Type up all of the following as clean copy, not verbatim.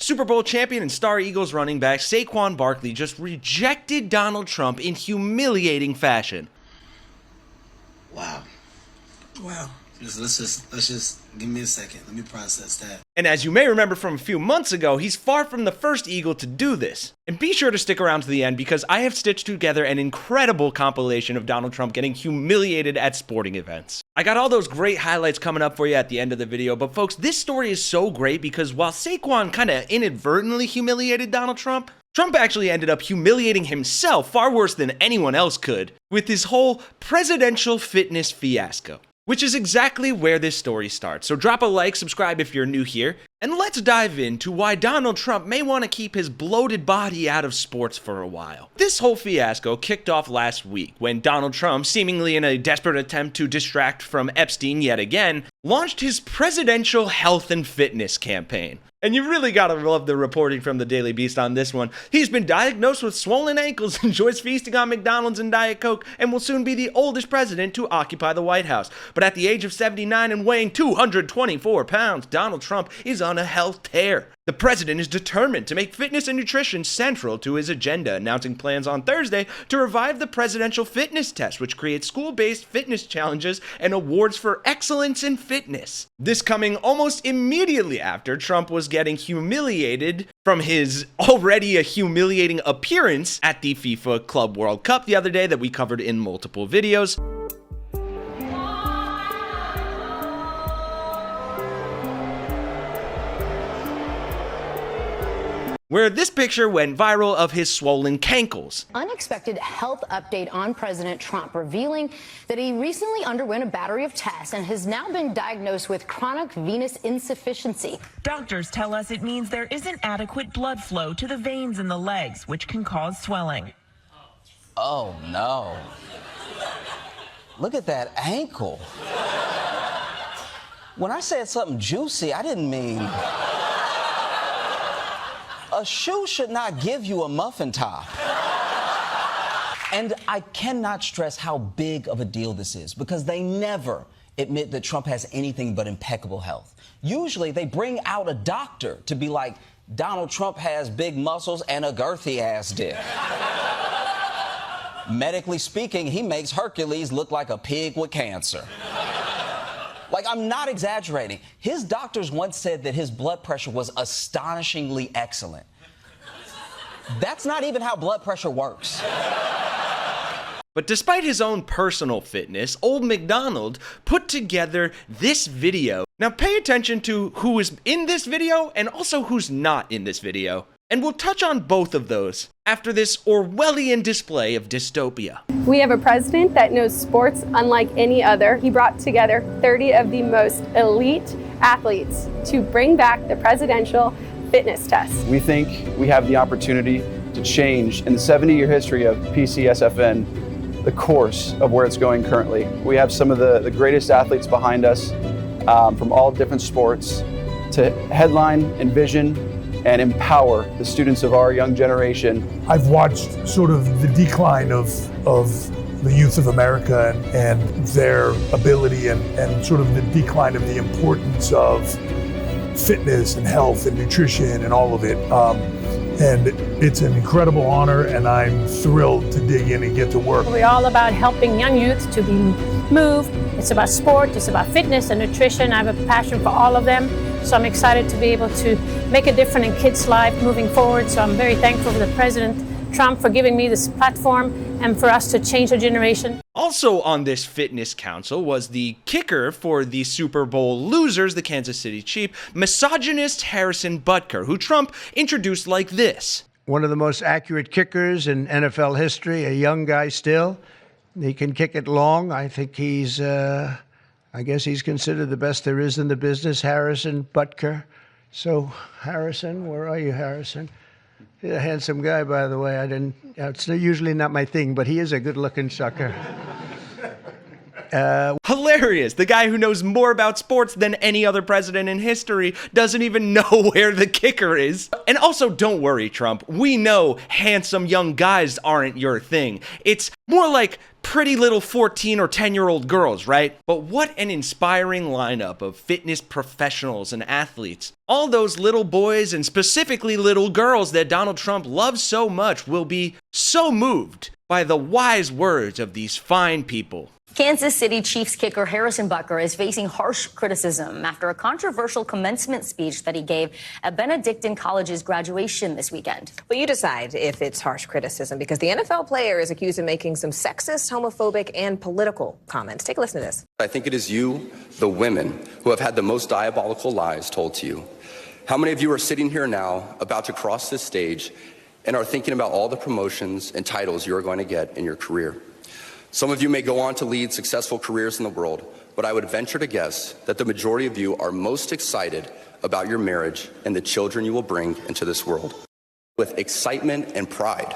Super Bowl champion and star Eagles running back Saquon Barkley just rejected Donald Trump in humiliating fashion. Wow. Let's just give me a second. Let me process that. And as you may remember from a few months ago, he's far from the first Eagle to do this. And be sure to stick around to the end because I have stitched together an incredible compilation of Donald Trump getting humiliated at sporting events. I got all those great highlights coming up for you at the end of the video, but folks, this story is so great because while Saquon kind of inadvertently humiliated Donald Trump, Trump actually ended up humiliating himself far worse than anyone else could with his whole presidential fitness fiasco. Which is exactly where this story starts. So drop a like, subscribe if you're new here, and let's dive into why Donald Trump may want to keep his bloated body out of sports for a while. This whole fiasco kicked off last week when Donald Trump, seemingly in a desperate attempt to distract from Epstein yet again, launched his presidential health and fitness campaign. And you really gotta love the reporting from the Daily Beast on this one. He's been diagnosed with swollen ankles, enjoys feasting on McDonald's and Diet Coke, and will soon be the oldest president to occupy the White House. But at the age of 79 and weighing 224 pounds, Donald Trump is on a health tear. The president is determined to make fitness and nutrition central to his agenda, announcing plans on Thursday to revive the presidential fitness test, which creates school-based fitness challenges and awards for excellence in fitness. This coming almost immediately after Trump was getting humiliated from his already a humiliating appearance at the FIFA Club World Cup the other day that we covered in multiple videos. Where this picture went viral of his swollen cankles. Unexpected health update on President Trump, revealing that he recently underwent a battery of tests and has now been diagnosed with chronic venous insufficiency. Doctors tell us it means there isn't adequate blood flow to the veins in the legs, which can cause swelling. Oh, no. Look at that ankle. When I said something juicy, I didn't mean... A shoe should not give you a muffin top. And I cannot stress how big of a deal this is because they never admit that Trump has anything but impeccable health. Usually they bring out a doctor to be like, Donald Trump has big muscles and a girthy ass dick. Medically speaking, he makes Hercules look like a pig with cancer. Like, I'm not exaggerating. His doctors once said that his blood pressure was astonishingly excellent. That's not even how blood pressure works. But despite his own personal fitness, Old McDonald put together this video. Now pay attention to who is in this video and also who's not in this video. And we'll touch on both of those after this Orwellian display of dystopia. We have a president that knows sports unlike any other. He brought together 30 of the most elite athletes to bring back the presidential fitness test. We think we have the opportunity to change in the 70-year history of PCSFN the course of where it's going currently. We have some of the greatest athletes behind us from all different sports to headline, envision, and empower the students of our young generation. I've watched sort of the decline of the youth of America and their ability and sort of the decline of the importance of fitness and health and nutrition and all of it. And it's an incredible honor and I'm thrilled to dig in and get to work. We're all about helping young youth to be moved. It's about sport, it's about fitness and nutrition. I have a passion for all of them. So I'm excited to be able to make a difference in kids' lives moving forward. So I'm very thankful for the President Trump for giving me this platform and for us to change the generation. Also on this fitness council was the kicker for the Super Bowl losers, the Kansas City Chiefs, misogynist Harrison Butker, who Trump introduced like this. One of the most accurate kickers in NFL history, a young guy still. He can kick it long. I think he's... I guess he's considered the best there is in the business, Harrison Butker. So, Harrison, where are you, Harrison? He's a handsome guy, by the way. It's usually not my thing, but he is a good-looking sucker. Hilarious. The guy who knows more about sports than any other president in history doesn't even know where the kicker is. And also, don't worry, Trump. We know handsome young guys aren't your thing. It's more like pretty little 14 or 10-year-old girls, right? But what an inspiring lineup of fitness professionals and athletes. All those little boys and specifically little girls that Donald Trump loves so much will be so moved by the wise words of these fine people. Kansas City Chiefs kicker Harrison Butker is facing harsh criticism after a controversial commencement speech that he gave at Benedictine College's graduation this weekend. Well, you decide if it's harsh criticism, because the NFL player is accused of making some sexist, homophobic, and political comments. Take a listen to this. I think it is you, the women, who have had the most diabolical lies told to you. How many of you are sitting here now, about to cross this stage, and are thinking about all the promotions and titles you are going to get in your career? Some of you may go on to lead successful careers in the world, but I would venture to guess that the majority of you are most excited about your marriage and the children you will bring into this world. With excitement and pride.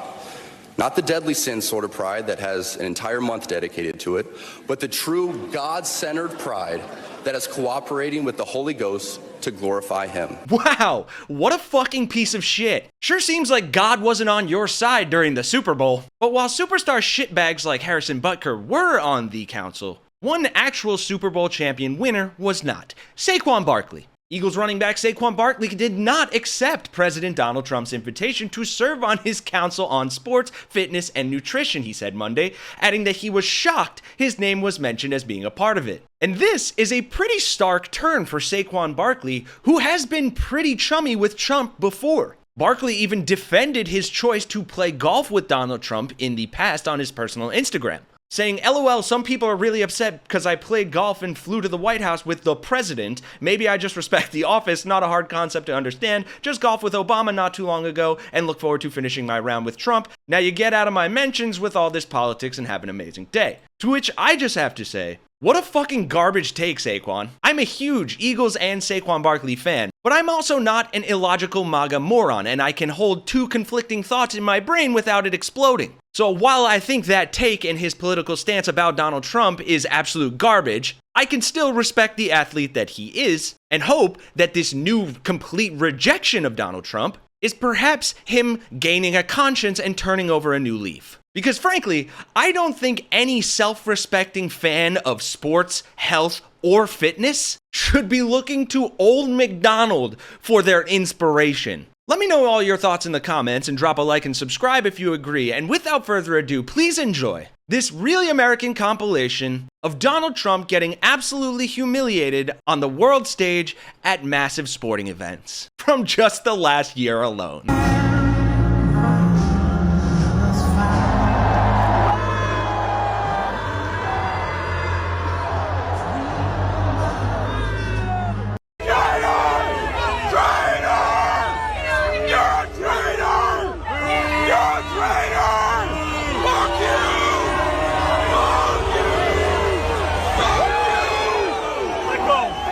Not the deadly sin sort of pride that has an entire month dedicated to it, but the true God-centered pride that is cooperating with the Holy Ghost to glorify Him. Wow, what a fucking piece of shit. Sure seems like God wasn't on your side during the Super Bowl. But while superstar shitbags like Harrison Butker were on the council, one actual Super Bowl champion winner was not. Saquon Barkley. Eagles running back Saquon Barkley did not accept President Donald Trump's invitation to serve on his council on sports, fitness, and nutrition, he said Monday, adding that he was shocked his name was mentioned as being a part of it. And this is a pretty stark turn for Saquon Barkley, who has been pretty chummy with Trump before. Barkley even defended his choice to play golf with Donald Trump in the past on his personal Instagram, saying, LOL, some people are really upset because I played golf and flew to the White House with the president. Maybe I just respect the office, not a hard concept to understand. Just golf with Obama not too long ago and look forward to finishing my round with Trump. Now you get out of my mentions with all this politics and have an amazing day. To which I just have to say, what a fucking garbage take, Saquon. I'm a huge Eagles and Saquon Barkley fan, but I'm also not an illogical MAGA moron, and I can hold two conflicting thoughts in my brain without it exploding. So while I think that take and his political stance about Donald Trump is absolute garbage, I can still respect the athlete that he is, and hope that this new complete rejection of Donald Trump is perhaps him gaining a conscience and turning over a new leaf. Because frankly, I don't think any self-respecting fan of sports, health, or fitness should be looking to Old MacDonald for their inspiration. Let me know all your thoughts in the comments and drop a like and subscribe if you agree. And without further ado, please enjoy this really American compilation of Donald Trump getting absolutely humiliated on the world stage at massive sporting events from just the last year alone.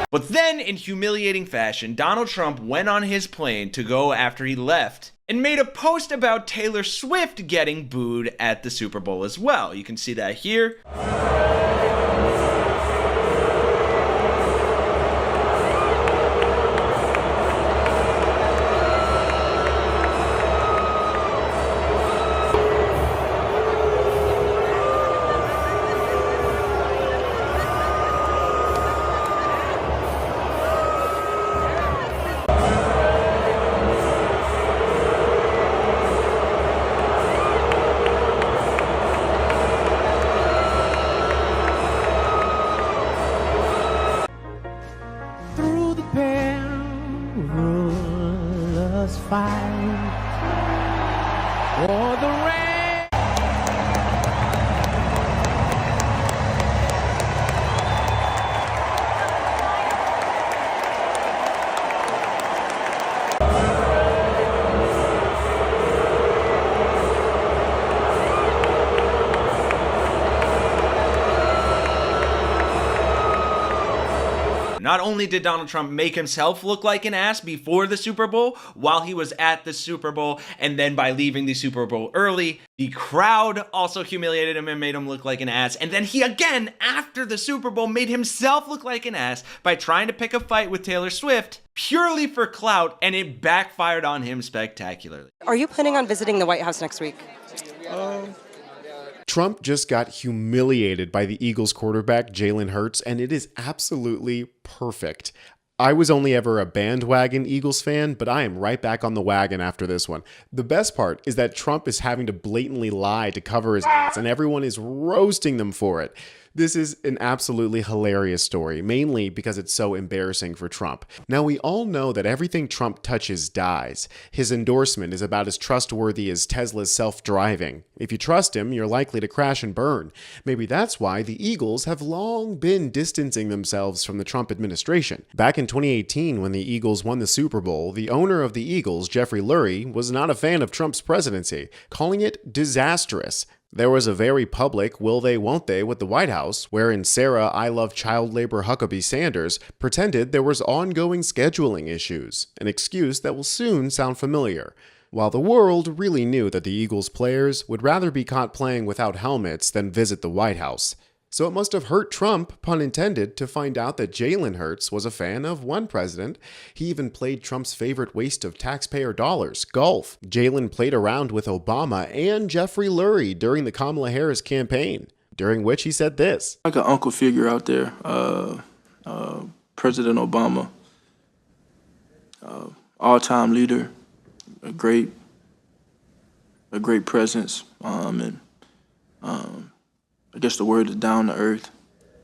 But then, in humiliating fashion, Donald Trump went on his plane to go after he left and made a post about Taylor Swift getting booed at the Super Bowl as well. You can see that here. Not only did Donald Trump make himself look like an ass before the Super Bowl, while he was at the Super Bowl, and then by leaving the Super Bowl early, the crowd also humiliated him and made him look like an ass. And then he again, after the Super Bowl, made himself look like an ass by trying to pick a fight with Taylor Swift purely for clout, and it backfired on him spectacularly. Are you planning on visiting the White House next week? Trump just got humiliated by the Eagles quarterback Jalen Hurts, and it is absolutely perfect. I was only ever a bandwagon Eagles fan, but I am right back on the wagon after this one. The best part is that Trump is having to blatantly lie to cover his ass, and everyone is roasting them for it. This is an absolutely hilarious story, mainly because it's so embarrassing for Trump. Now, we all know that everything Trump touches dies. His endorsement is about as trustworthy as Tesla's self-driving. If you trust him, you're likely to crash and burn. Maybe that's why the Eagles have long been distancing themselves from the Trump administration. Back in 2018, when the Eagles won the Super Bowl, the owner of the Eagles, Jeffrey Lurie, was not a fan of Trump's presidency, calling it disastrous. There was a very public will they won't they with the White House, wherein Sarah I Love Child Labor Huckabee Sanders pretended there was ongoing scheduling issues, an excuse that will soon sound familiar. While the world really knew that the Eagles players would rather be caught playing without helmets than visit the White House. So it must have hurt Trump, pun intended, to find out that Jalen Hurts was a fan of one president. He even played Trump's favorite waste of taxpayer dollars, golf. Jalen played around with Obama and Jeffrey Lurie during the Kamala Harris campaign, during which he said this. Like an uncle figure out there, President Obama, all-time leader, a great presence, and I guess the word is down to earth,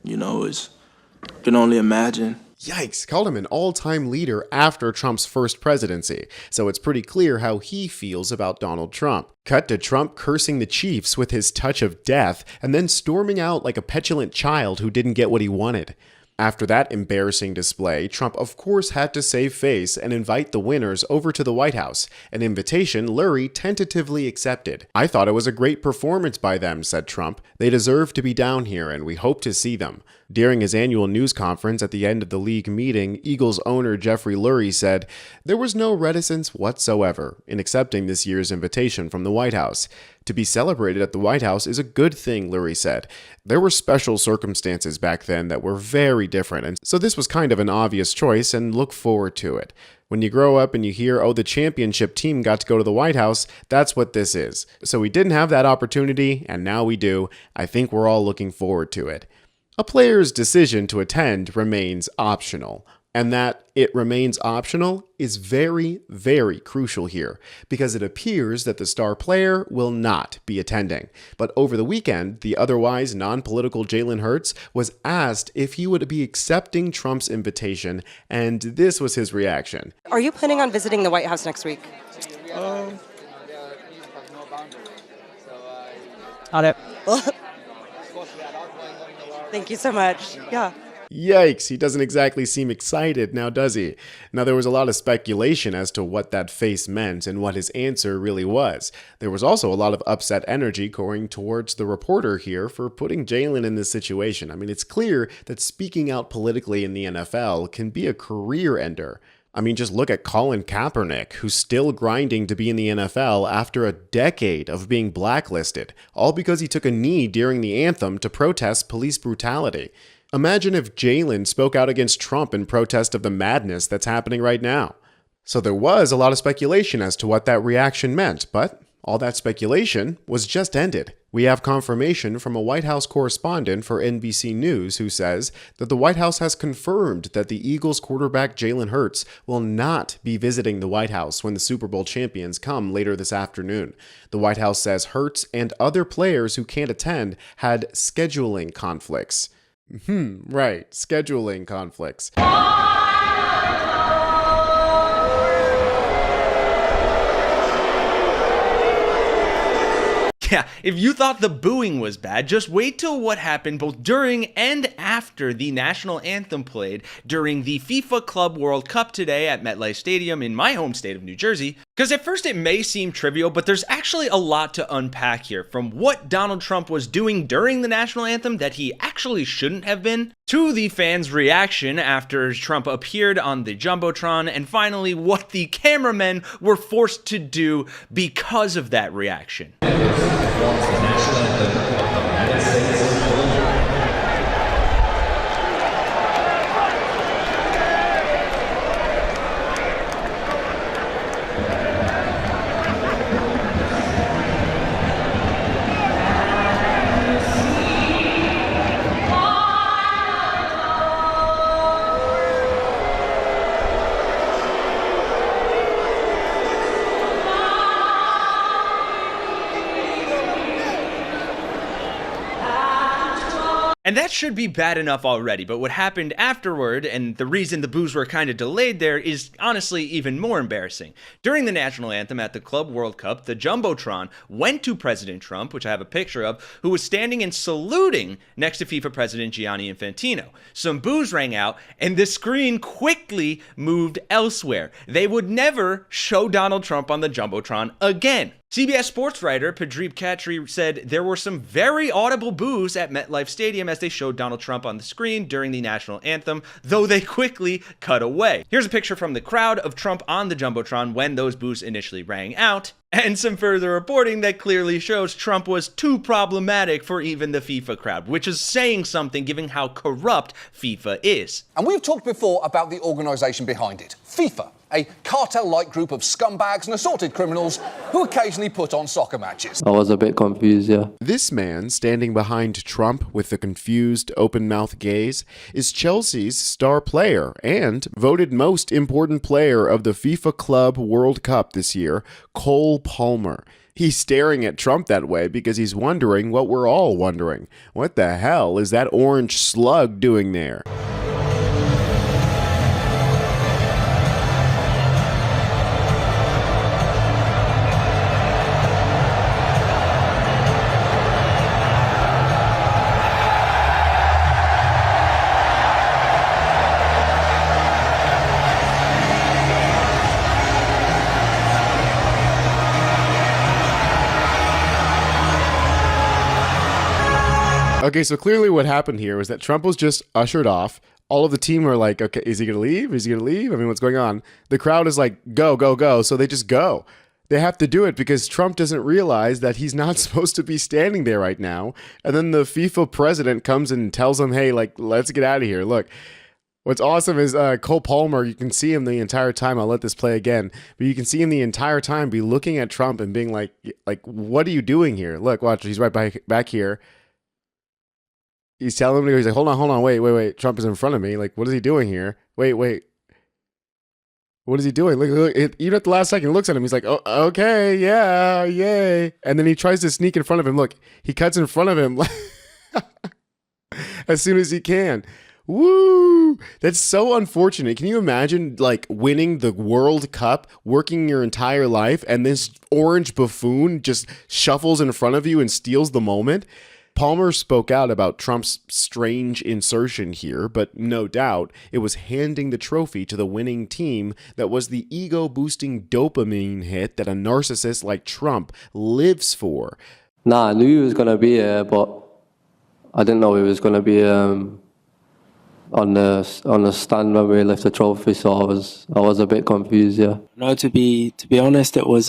can only imagine. Yikes, called him an all-time leader after Trump's first presidency, so it's pretty clear how he feels about Donald Trump. Cut to Trump cursing the Chiefs with his touch of death, and then storming out like a petulant child who didn't get what he wanted. After that embarrassing display, Trump of course had to save face and invite the winners over to the White House, an invitation Lurie tentatively accepted. "I thought it was a great performance by them," said Trump. "They deserve to be down here and we hope to see them." During his annual news conference at the end of the league meeting, Eagles owner Jeffrey Lurie said, "There was no reticence whatsoever in accepting this year's invitation from the White House. To be celebrated at the White House is a good thing," Lurie said. "There were special circumstances back then that were very different, and so this was kind of an obvious choice and look forward to it. When you grow up and you hear, oh, the championship team got to go to the White House, that's what this is. So we didn't have that opportunity, and now we do. I think we're all looking forward to it." A player's decision to attend remains optional. And that it remains optional is very, very crucial here, because it appears that the star player will not be attending. But over the weekend, the otherwise non-political Jalen Hurts was asked if he would be accepting Trump's invitation, and this was his reaction. Are you planning on visiting the White House next week? Got it. Thank you so much. Yeah. Yikes, he doesn't exactly seem excited now, does he? Now, there was a lot of speculation as to what that face meant and what his answer really was. There was also a lot of upset energy going towards the reporter here for putting Jalen in this situation. I mean, it's clear that speaking out politically in the NFL can be a career ender. I mean, just look at Colin Kaepernick, who's still grinding to be in the NFL after a decade of being blacklisted, all because he took a knee during the anthem to protest police brutality. Imagine if Jalen spoke out against Trump in protest of the madness that's happening right now. So there was a lot of speculation as to what that reaction meant, but all that speculation was just ended. We have confirmation from a White House correspondent for NBC News who says that the White House has confirmed that the Eagles quarterback Jalen Hurts will not be visiting the White House when the Super Bowl champions come later this afternoon. The White House says Hurts and other players who can't attend had scheduling conflicts. Right, scheduling conflicts. Yeah, if you thought the booing was bad, just wait till what happened both during and after the national anthem played during the FIFA Club World Cup today at MetLife Stadium in my home state of New Jersey. Because at first it may seem trivial, but there's actually a lot to unpack here, from what Donald Trump was doing during the national anthem that he actually shouldn't have been, to the fans' reaction after Trump appeared on the Jumbotron, and finally what the cameramen were forced to do because of that reaction. And that should be bad enough already, but what happened afterward, and the reason the boos were kind of delayed there, is honestly even more embarrassing. During the national anthem at the Club World Cup, the Jumbotron went to President Trump, which I have a picture of, who was standing and saluting next to FIFA President Gianni Infantino. Some boos rang out, and the screen quickly moved elsewhere. They would never show Donald Trump on the Jumbotron again. CBS sports writer Padreep Khatri said there were some very audible boos at MetLife Stadium as they showed Donald Trump on the screen during the national anthem, though they quickly cut away. Here's a picture from the crowd of Trump on the Jumbotron when those boos initially rang out, and some further reporting that clearly shows Trump was too problematic for even the FIFA crowd, which is saying something given how corrupt FIFA is. And we've talked before about the organisation behind it, FIFA. A cartel-like group of scumbags and assorted criminals who occasionally put on soccer matches. I was a bit confused, yeah. This man standing behind Trump with the confused, open-mouthed gaze is Chelsea's star player and voted most important player of the FIFA Club World Cup this year, Cole Palmer. He's staring at Trump that way because he's wondering what we're all wondering. What the hell is that orange slug doing there? Okay, so clearly what happened here was that Trump was just ushered off. All of the team are like, okay, is he going to leave? Is he going to leave? I mean, what's going on? The crowd is like, go, go, go. So they just go. They have to do it because Trump doesn't realize that he's not supposed to be standing there right now. And then the FIFA president comes and tells him, hey, like, let's get out of here. Look, what's awesome is Cole Palmer, you can see him the entire time. I'll let this play again. But you can see him the entire time be looking at Trump and being like, what are you doing here? Look, watch, he's right back here. He's telling him, he's like, hold on, wait. Trump is in front of me. Like, what is he doing here? Wait. What is he doing? Look, even at the last second, he looks at him. He's like, oh, okay, yeah, yay. And then he tries to sneak in front of him. Look, he cuts in front of him as soon as he can. Woo! That's so unfortunate. Can you imagine, like, winning the World Cup, working your entire life, and this orange buffoon just shuffles in front of you and steals the moment? Palmer spoke out about Trump's strange insertion here, but no doubt it was handing the trophy to the winning team that was the ego-boosting dopamine hit that a narcissist like Trump lives for. Nah, I knew he was going to be here, but I didn't know he was going to be on the stand when we left the trophy, so I was a bit confused, yeah. No, to be honest, it was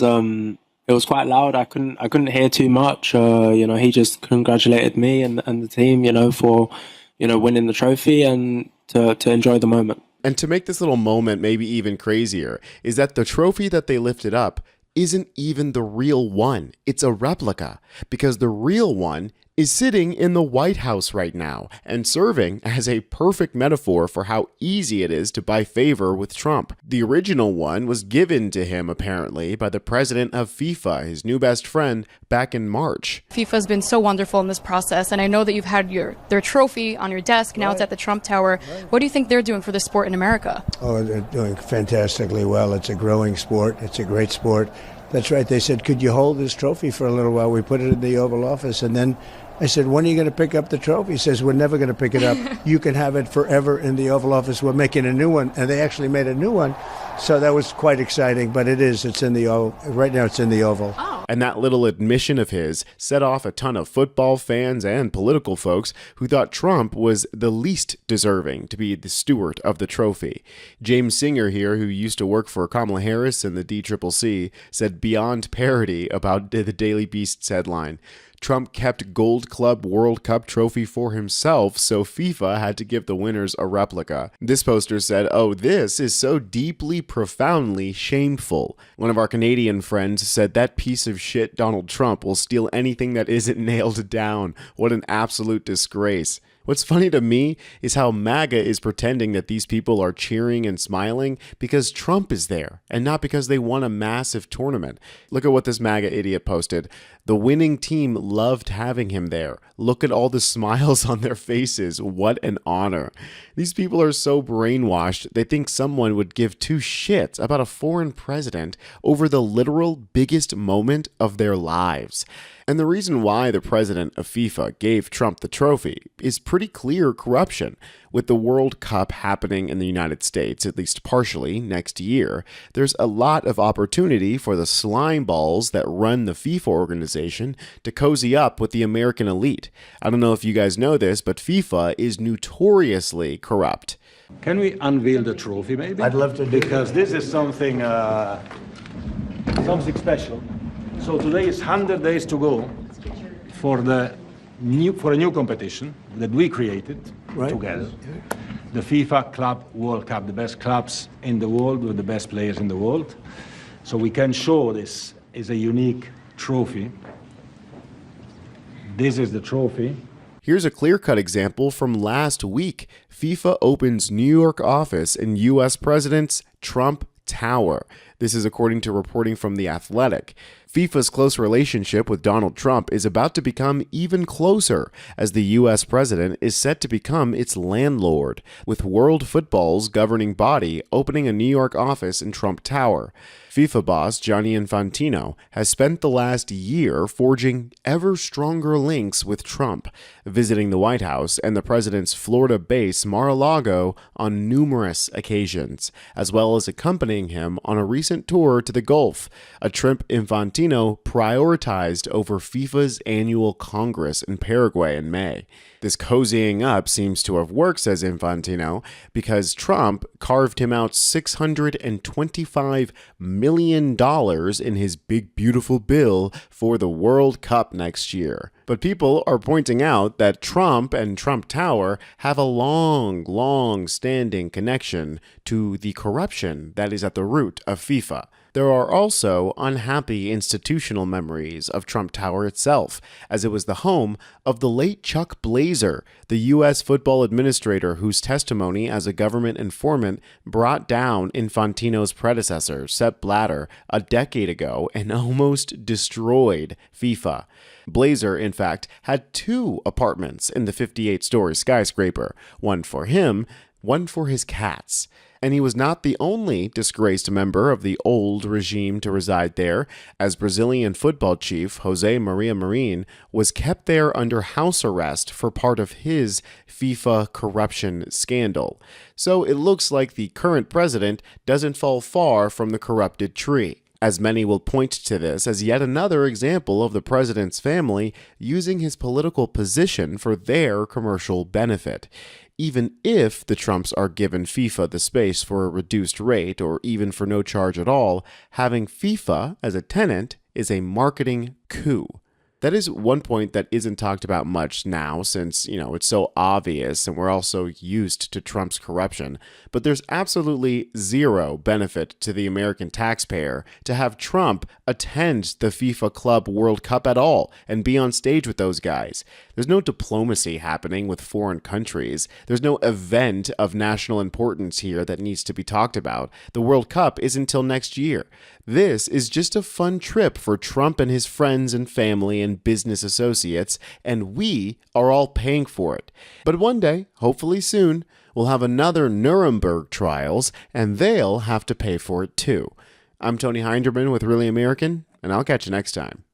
quite loud. I couldn't hear too much. He just congratulated me and the team, for, winning the trophy and to enjoy the moment. And to make this little moment maybe even crazier is that the trophy that they lifted up isn't even the real one. It's a replica because the real one is sitting in the White House right now and serving as a perfect metaphor for how easy it is to buy favor with Trump. The original one was given to him, apparently, by the president of FIFA, his new best friend, back in March. FIFA's been so wonderful in this process, and I know that you've had their trophy on your desk. Now It's at the Trump Tower. What do you think they're doing for the sport in America? Oh, they're doing fantastically well. It's a growing sport. It's a great sport. That's right. They said, could you hold this trophy for a little while? We put it in the Oval Office. And then I said, when are you going to pick up the trophy? He says, we're never going to pick it up. You can have it forever in the Oval Office. We're making a new one. And they actually made a new one. So that was quite exciting. But it's in the Oval. Right now it's in the Oval. And that little admission of his set off a ton of football fans and political folks who thought Trump was the least deserving to be the steward of the trophy. James Singer here, who used to work for Kamala Harris and the DCCC, said beyond parody about the Daily Beast's headline. Trump kept Gold Club World Cup trophy for himself, so FIFA had to give the winners a replica. This poster said, "Oh, this is so deeply, profoundly shameful." One of our Canadian friends said, "That piece of shit Donald Trump will steal anything that isn't nailed down. What an absolute disgrace." What's funny to me is how MAGA is pretending that these people are cheering and smiling because Trump is there and not because they won a massive tournament. Look at what this MAGA idiot posted. The winning team loved having him there. Look at all the smiles on their faces. What an honor. These people are so brainwashed, they think someone would give two shits about a foreign president over the literal biggest moment of their lives. And the reason why the president of FIFA gave Trump the trophy is pretty clear corruption. With the World Cup happening in the United States, at least partially, next year, there's a lot of opportunity for the slime balls that run the FIFA organization to cozy up with the American elite. I don't know if you guys know this, but FIFA is notoriously corrupt. Can we unveil the trophy, maybe? I'd love to do because this is something special. So today is 100 days to go for a new competition that we created together. The FIFA Club World Cup, the best clubs in the world with the best players in the world. So we can show this is a unique trophy. This is the trophy. Here's a clear-cut example from last week. FIFA opens New York office in U.S. President's Trump Tower. This is according to reporting from The Athletic. FIFA's close relationship with Donald Trump is about to become even closer as the U.S. president is set to become its landlord, with World Football's governing body opening a New York office in Trump Tower. FIFA boss Gianni Infantino has spent the last year forging ever stronger links with Trump, visiting the White House and the president's Florida base Mar-a-Lago on numerous occasions, as well as accompanying him on a recent tour to the Gulf, a trip Infantino prioritized over FIFA's annual Congress in Paraguay in May. This cozying up seems to have worked, says Infantino, because Trump carved him out $625 million in his big, beautiful bill for the World Cup next year. But people are pointing out that Trump and Trump Tower have a long-standing connection to the corruption that is at the root of FIFA. There are also unhappy institutional memories of Trump Tower itself, as it was the home of the late Chuck Blazer, the U.S. football administrator whose testimony as a government informant brought down Infantino's predecessor, Sepp Blatter, a decade ago and almost destroyed FIFA. Blazer, in fact, had 2 apartments in the 58-story skyscraper, one for him, one for his cats. And he was not the only disgraced member of the old regime to reside there, as Brazilian football chief Jose Maria Marin was kept there under house arrest for part of his FIFA corruption scandal. So it looks like the current president doesn't fall far from the corrupted tree, as many will point to this as yet another example of the president's family using his political position for their commercial benefit. Even if the Trumps are given FIFA the space for a reduced rate or even for no charge at all, having FIFA as a tenant is a marketing coup. That is one point that isn't talked about much now since, it's so obvious and we're all so used to Trump's corruption. But there's absolutely zero benefit to the American taxpayer to have Trump attend the FIFA Club World Cup at all and be on stage with those guys. There's no diplomacy happening with foreign countries. There's no event of national importance here that needs to be talked about. The World Cup isn't until next year. This is just a fun trip for Trump and his friends and family and business associates, and we are all paying for it. But one day, hopefully soon, we'll have another Nuremberg trials, and they'll have to pay for it too. I'm Tony Hinderman with Really American, and I'll catch you next time.